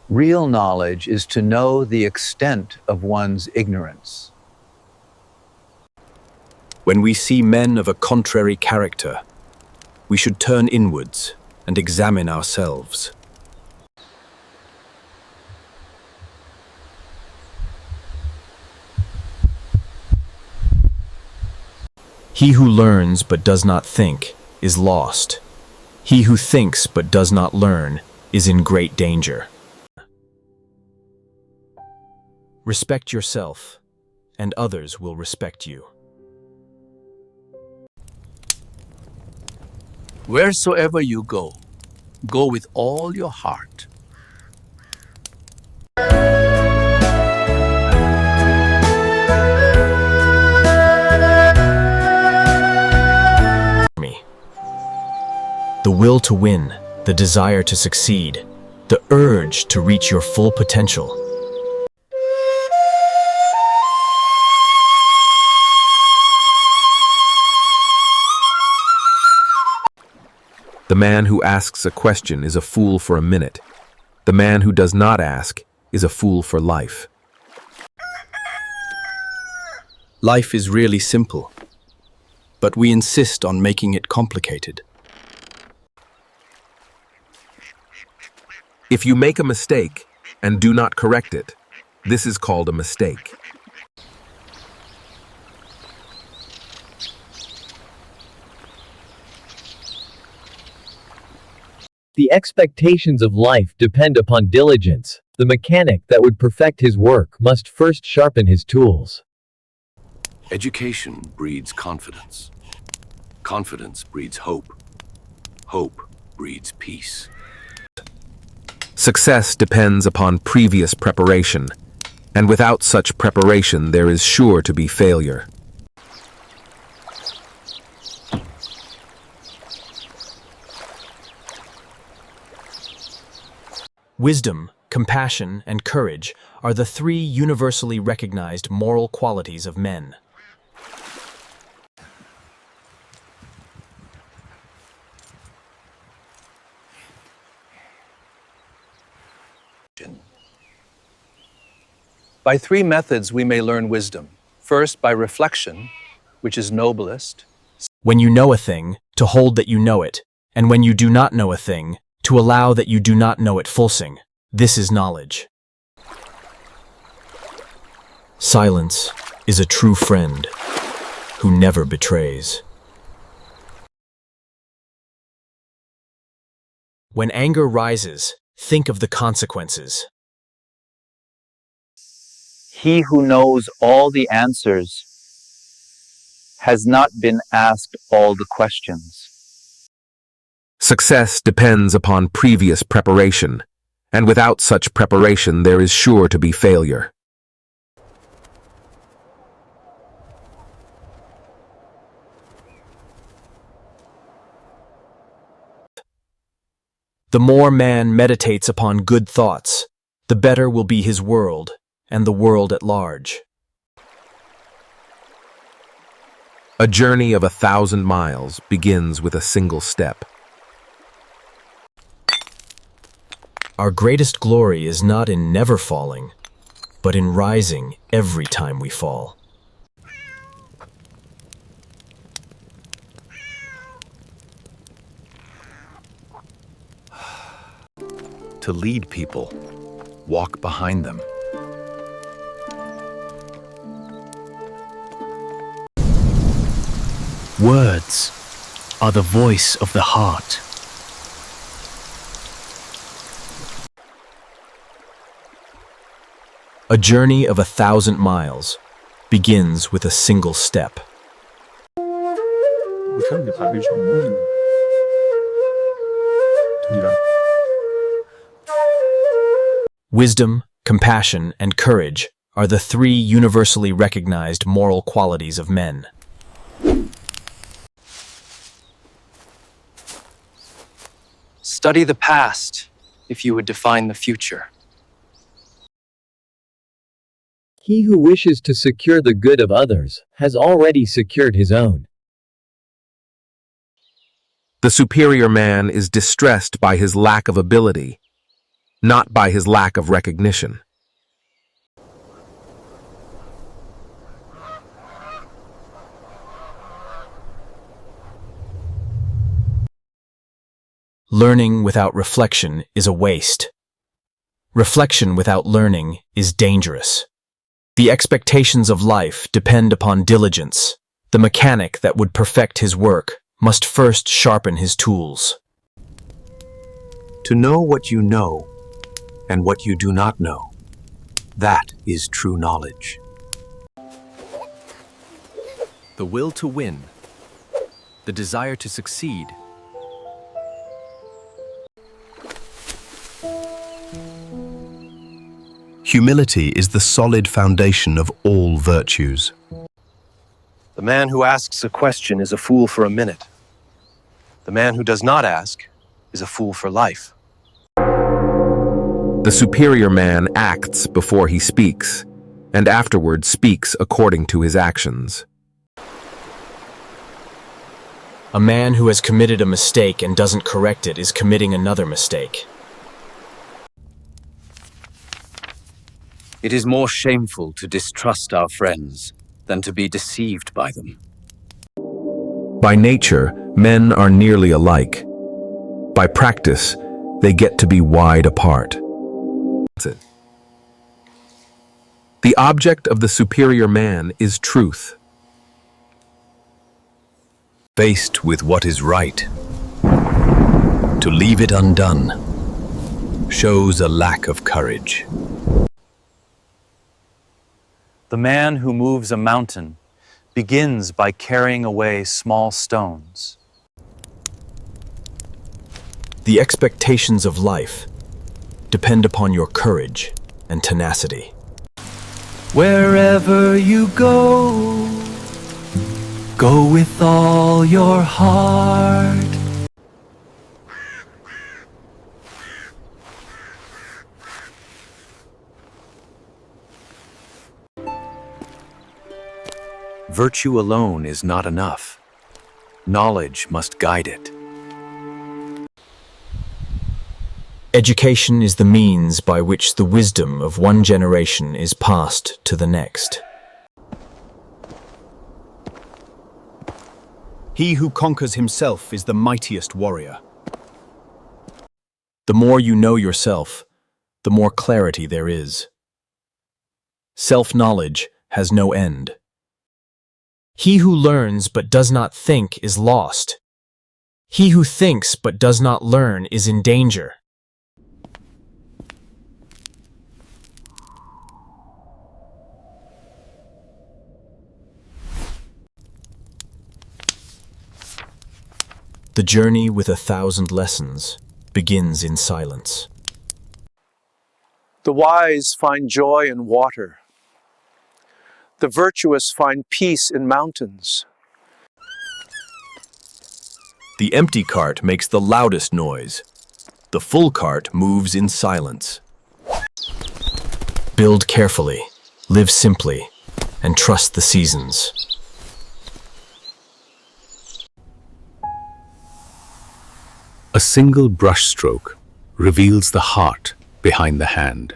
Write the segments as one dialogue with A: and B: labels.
A: Real knowledge is to know the extent of one's ignorance.
B: When we see men of a contrary character, we should turn inwards and examine ourselves. He who learns but does not think is lost. He who thinks but does not learn is in great danger. Respect yourself, and others will respect you.
C: Wheresoever you go, go with all your heart.
B: The will to win, the desire to succeed, the urge to reach your full potential.
D: The man who asks a question is a fool for a minute. The man who does not ask is a fool for life.
B: Life is really simple, but we insist on making it complicated.
D: If you make a mistake and do not correct it, this is called a mistake.
E: The expectations of life depend upon diligence. The mechanic that would perfect his work must first sharpen his tools.
F: Education breeds confidence. Confidence breeds hope. Hope breeds peace.
D: Success depends upon previous preparation, and without such preparation there is sure to be failure.
B: Wisdom, compassion, and courage are the three universally recognized moral qualities of men.
A: By three methods we may learn wisdom. First, by reflection, which is noblest.
B: When you know a thing, to hold that you know it, and when you do not know a thing, to allow that you do not know it fulsing. This is knowledge. Silence is a true friend who never betrays. When anger rises, think of the consequences.
A: He who knows all the answers has not been asked all the questions.
D: Success depends upon previous preparation, and without such preparation there is sure to be failure.
B: The more man meditates upon good thoughts, the better will be his world and the world at large.
D: A journey of 1,000 miles begins with a single step.
B: Our greatest glory is not in never falling, but in rising every time we fall.
C: To lead people, walk behind them.
G: Words are the voice of the heart.
B: A journey of 1,000 miles begins with a single step. Wisdom, compassion, and courage are the three universally recognized moral qualities of men.
H: Study the past if you would define the future.
E: He who wishes to secure the good of others has already secured his own.
D: The superior man is distressed by his lack of ability. not by his lack of recognition.
B: Learning without reflection is a waste. Reflection without learning is dangerous. The expectations of life depend upon diligence. The mechanic that would perfect his work must first sharpen his tools.
F: To know what you know and what you do not know, that is true knowledge.
I: The will to win, the desire to succeed.
F: Humility is the solid foundation of all virtues.
J: The man who asks a question is a fool for a minute. The man who does not ask is a fool for life.
D: The superior man acts before he speaks, and afterwards speaks according to his actions.
B: A man who has committed a mistake and doesn't correct it is committing another mistake.
C: It is more shameful to distrust our friends than to be deceived by them.
D: By nature, men are nearly alike. By practice, they get to be wide apart. That's it. The object of the superior man is truth.
F: Faced with what is right, to leave it undone shows a lack of courage.
A: The man who moves a mountain begins by carrying away small stones.
B: The expectations of life depend upon your courage and tenacity.
C: Wherever you go, go with all your heart.
F: Virtue alone is not enough. Knowledge must guide it.
B: Education is the means by which the wisdom of one generation is passed to the next.
K: He who conquers himself is the mightiest warrior.
B: The more you know yourself, the more clarity there is. Self-knowledge has no end. He who learns but does not think is lost. He who thinks but does not learn is in danger. The journey with 1,000 lessons begins in silence.
L: The wise find joy in water. The virtuous find peace in mountains.
B: The empty cart makes the loudest noise. The full cart moves in silence. Build carefully, live simply, and trust the seasons.
F: A single brushstroke reveals the heart behind the hand.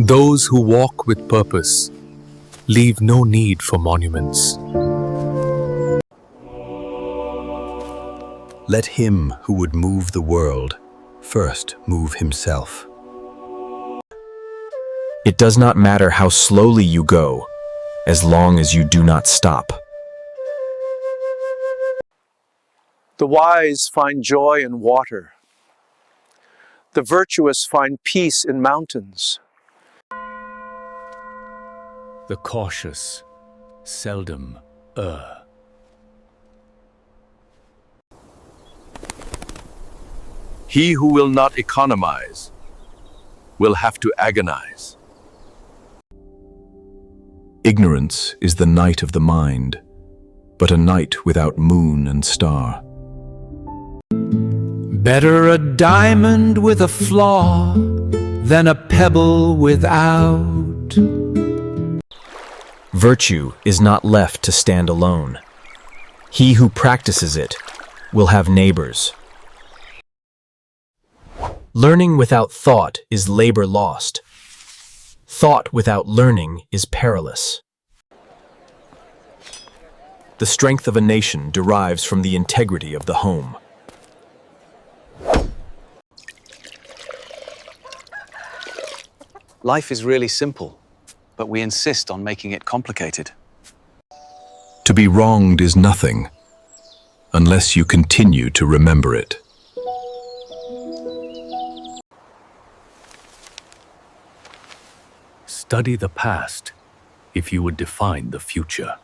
F: Those who walk with purpose leave no need for monuments. Let him who would move the world first move himself.
B: It does not matter how slowly you go, as long as you do not stop.
L: The wise find joy in water. The virtuous find peace in mountains.
C: The cautious seldom err.
F: He who will not economize will have to agonize.
B: Ignorance is the night of the mind, but a night without moon and star.
C: Better a diamond with a flaw than a pebble without.
B: Virtue is not left to stand alone. He who practices it will have neighbors. Learning without thought is labor lost. Thought without learning is perilous.
D: The strength of a nation derives from the integrity of the home.
F: Life is really simple, but we insist on making it complicated.
D: To be wronged is nothing, unless you continue to remember it.
F: Study the past if you would define the future.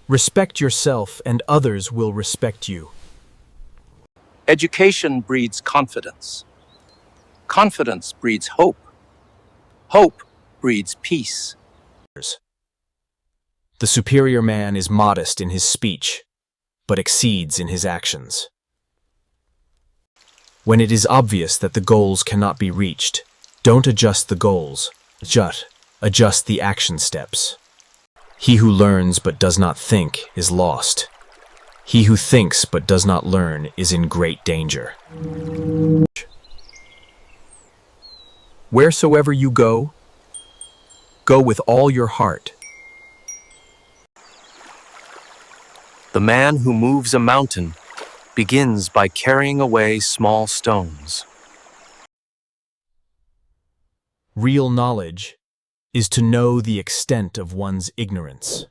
B: Respect yourself and others will respect you.
M: Education breeds confidence. Confidence breeds hope. Hope breeds peace.
B: The superior man is modest in his speech, but exceeds in his actions. When it is obvious that the goals cannot be reached, don't adjust the goals, adjust the action steps. He who learns but does not think is lost. He who thinks but does not learn is in great danger.
D: Wheresoever you go, go with all your heart.
J: The man who moves a mountain begins by carrying away small stones.
B: Real knowledge is to know the extent of one's ignorance.